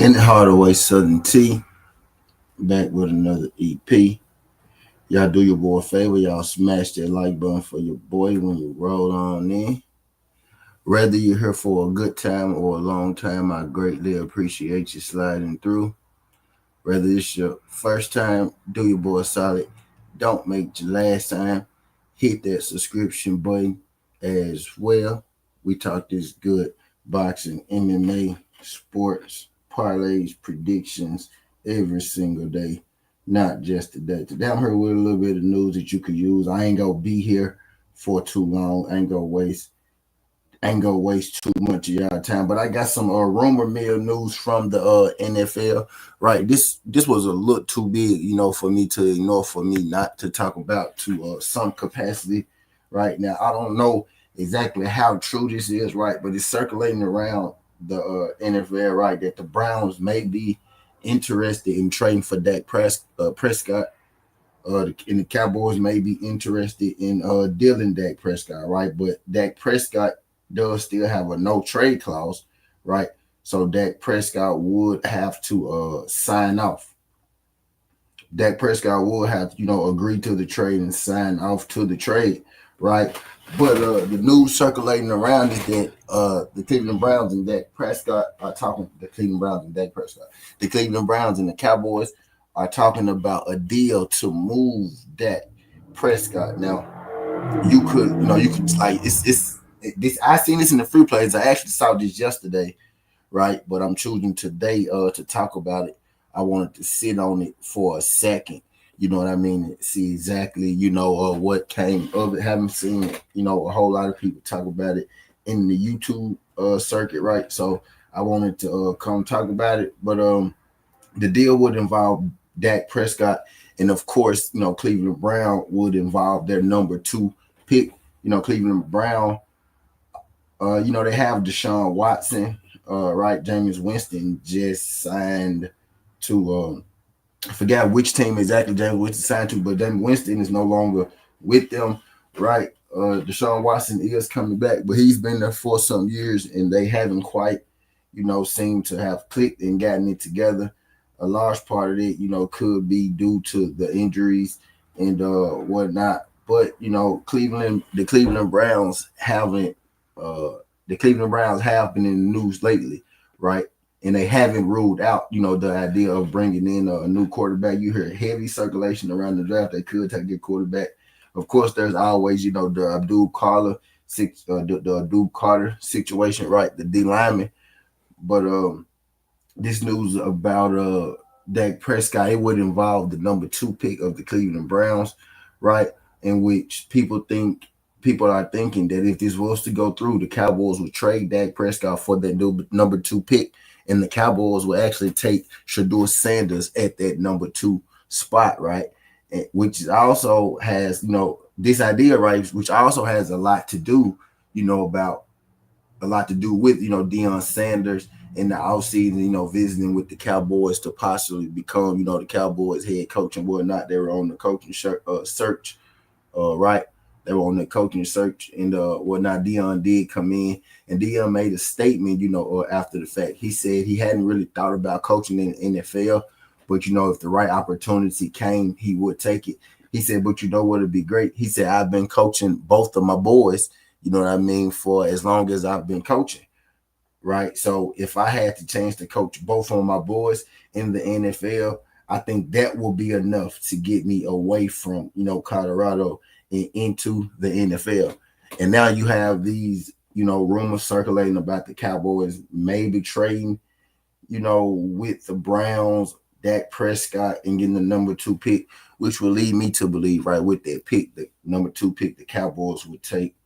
In the Hard Away Southern T, back with another EP. Y'all do your boy a favor, y'all smash that like button for your boy when you roll on in. Whether you're here for a good time or a long time, I greatly appreciate you sliding through. Whether it's your first time, do your boy solid. Don't make your last time. Hit that subscription button as well. We talk this good boxing, MMA, sports, parlays, predictions every single day, not just today. Today I'm here with a little bit of news that you could use. I ain't gonna be here for too long. I ain't gonna waste too much of y'all time. But I got some rumor mill news from the NFL. Right, this was a little too big, for me to ignore, for me not to talk about to some capacity. Right now, I don't know exactly how true this is, right, but it's circulating around the NFL, right, that the Browns may be interested in trading for Prescott. And the Cowboys may be interested in dealing Dak Prescott, right? But Dak Prescott does still have a no trade clause, right? So Dak Prescott would have to sign off. Dak Prescott would have to, agree to the trade and sign off to the trade, right? But the news circulating around is that the Cleveland Browns and Dak Prescott are talking. The Cleveland Browns and Dak Prescott, the Cleveland Browns and the Cowboys are talking about a deal to move Dak Prescott. Now, you could like it's this. I seen this in the free plays. I actually saw this yesterday, right? But I'm choosing today to talk about it. I wanted to sit on it for a second. You know what I mean? See exactly, what came of it. Haven't seen, a whole lot of people talk about it in the YouTube circuit, right? So I wanted to come talk about it. But the deal would involve Dak Prescott, and of course, Cleveland Brown would involve their number two pick. Cleveland Brown, they have Deshaun Watson, right? Jameis Winston just signed to I forgot which team exactly James Winston signed to, but Jameis Winston is no longer with them, right? Deshaun Watson is coming back, but he's been there for some years and they haven't quite, seemed to have clicked and gotten it together. A large part of it, could be due to the injuries and whatnot. But the Cleveland Browns haven't. The Cleveland Browns have been in the news lately, right? And they haven't ruled out, the idea of bringing in a new quarterback. You hear heavy circulation around the draft. They could take a quarterback. Of course, there's always, the Abdul Carter situation, right? The D lineman. But this news about Dak Prescott, it would involve the number two pick of the Cleveland Browns, right? In which people are thinking that if this was to go through, the Cowboys would trade Dak Prescott for that number two pick, and the Cowboys will actually take Shedeur Sanders at that number two spot, right? And which also has, this idea, right, which also has a lot to do, about a lot to do with, Deion Sanders in the offseason, visiting with the Cowboys to possibly become, the Cowboys head coach and whatnot. They were on the coaching search, right? They were on the coaching search and whatnot. Deion did come in, and Deion made a statement, after the fact. He said he hadn't really thought about coaching in the NFL, but if the right opportunity came, he would take it. He said, but what would be great? He said, I've been coaching both of my boys, for as long as I've been coaching, right? So if I had the chance to coach both of my boys in the NFL, I think that will be enough to get me away from, Colorado and into the NFL. And now you have these, rumors circulating about the Cowboys maybe trading, with the Browns, Dak Prescott, and getting the number two pick, which will lead me to believe, right, with that pick, the number two pick, the Cowboys would take,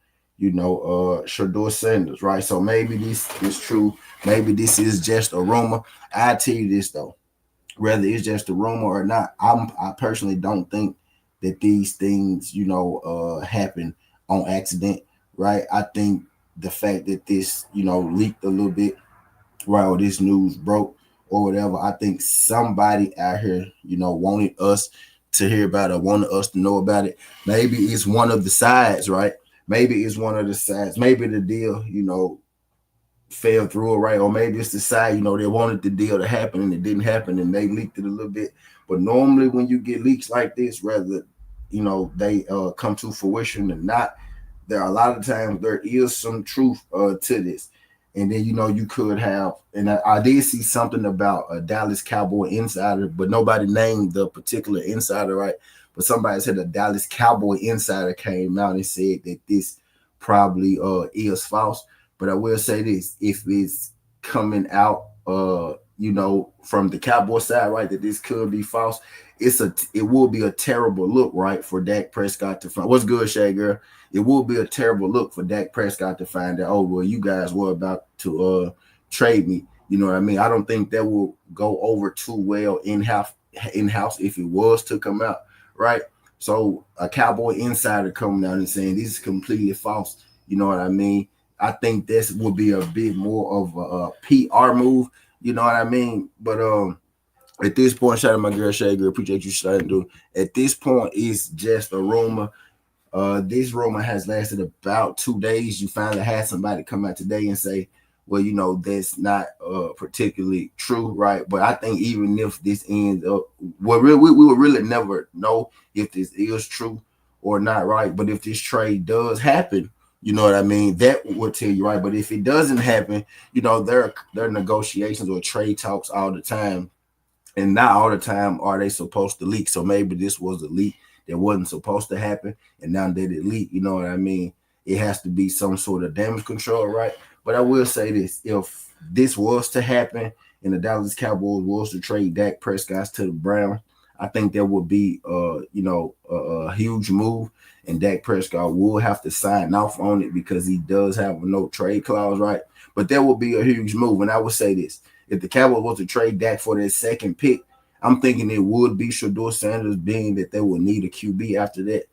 Shedeur Sanders, right? So maybe this is true. Maybe this is just a rumor. I tell you this though, whether it's just a rumor or not, I personally don't think that these things, happen on accident, right? I think the fact that this, leaked a little bit, right, or this news broke or whatever, I think somebody out here, wanted us to hear about it, wanted us to know about it. Maybe it's one of the sides, right? Maybe it's one of the sides. Maybe the deal, fell through it, right? Or maybe it's the side, they wanted the deal to happen and it didn't happen and they leaked it a little bit. But normally when you get leaks like this, whether they come to fruition or not, there are a lot of times there is some truth to this. And then you could have, and I did see something about a Dallas Cowboy insider, but nobody named the particular insider, right? But somebody said a Dallas Cowboy insider came out and said that this probably is false. But I will say this: if it's coming out, from the Cowboy side, right, that this could be false, it will be a terrible look, right, for Dak Prescott to find. What's good, Shay girl? It will be a terrible look for Dak Prescott to find that, oh, well, you guys were about to trade me. You know what I mean? I don't think that will go over too well in-house if it was to come out, right? So a Cowboy insider coming out and saying this is completely false. You know what I mean? I think this would be a bit more of a PR move. You know what I mean? But at this point, shout out my girl Shay girl, appreciate you starting to do. At this point, it's just a rumor. This rumor has lasted about 2 days. You finally had somebody come out today and say, well, that's not particularly true, right? But I think even if this ends up, well, we will really never know if this is true or not, right? But if this trade does happen, you know what I mean, that would tell you, right? But if it doesn't happen, there are negotiations or trade talks all the time. And not all the time are they supposed to leak. So maybe this was a leak that wasn't supposed to happen. And now that it leaked, you know what I mean? It has to be some sort of damage control, right? But I will say this: if this was to happen and the Dallas Cowboys was to trade Dak Prescott to the Browns, I think that would be a huge move. And Dak Prescott will have to sign off on it because he does have a no trade clause, right? But that would be a huge move. And I would say this: if the Cowboys was to trade Dak for their second pick, I'm thinking it would be Shedeur Sanders, being that they will need a QB after that.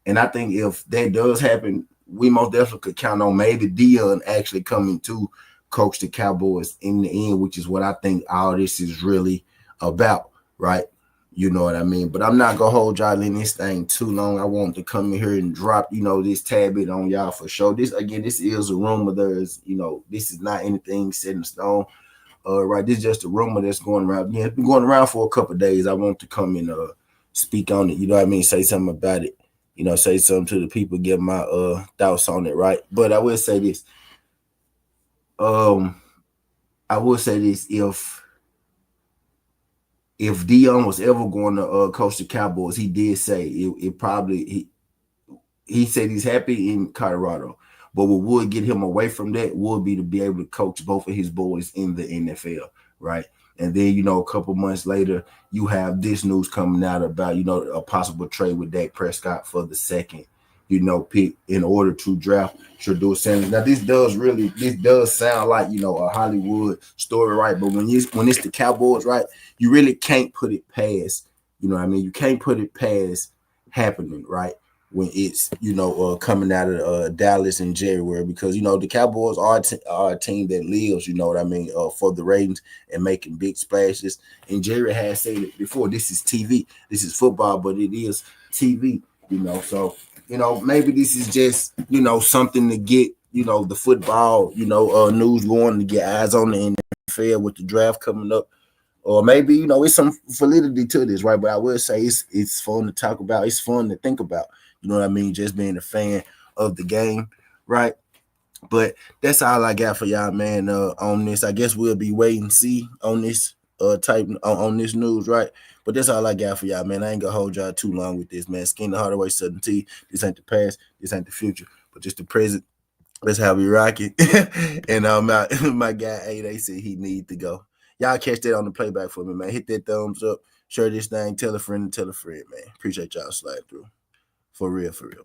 And I think if that does happen, we most definitely could count on maybe Dion actually coming to coach the Cowboys in the end, which is what I think all this is really about, right? You know what I mean? But I'm not going to hold y'all in this thing too long. I want to come in here and drop, this tad bit on y'all for sure. This is a rumor. This is not anything set in stone. Right, this is just a rumor that's going around. Yeah, it's been going around for a couple of days. I want to come and speak on it. You know what I mean? Say something about it. Say something to the people, get my thoughts on it, right? But I will say this. If Dion was ever going to coach the Cowboys, he did say it probably he said he's happy in Colorado. But what would get him away from that would be to be able to coach both of his boys in the NFL, right? And then, a couple months later, you have this news coming out about, a possible trade with Dak Prescott for the second, pick in order to draft Shedeur Sanders. Now, this does sound like, a Hollywood story, right? But when it's the Cowboys, right, you really can't put it past, you can't put it past happening, right? When it's coming out of Dallas in January, because the Cowboys are a team that lives, for the ratings and making big splashes. And Jerry has said it before: this is TV, this is football, but it is TV. So maybe this is just something to get the football news going, to get eyes on the NFL with the draft coming up. Or maybe it's some validity to this, right? But I will say it's fun to talk about. It's fun to think about. You know what I mean? Just being a fan of the game, right? But that's all I got for y'all, man. On this, I guess we'll be waiting and see on this type on this news, right? But that's all I got for y'all, man. I ain't gonna hold y'all too long with this, man. Skin the Hardaway Southern Tea. This ain't the past. This ain't the future, but just the present. That's how we rock it. And my guy, they said he need to go. Y'all catch that on the playback for me, man. Hit that thumbs up. Share this thing. Tell a friend and tell a friend, man. Appreciate y'all sliding through. For real, for real.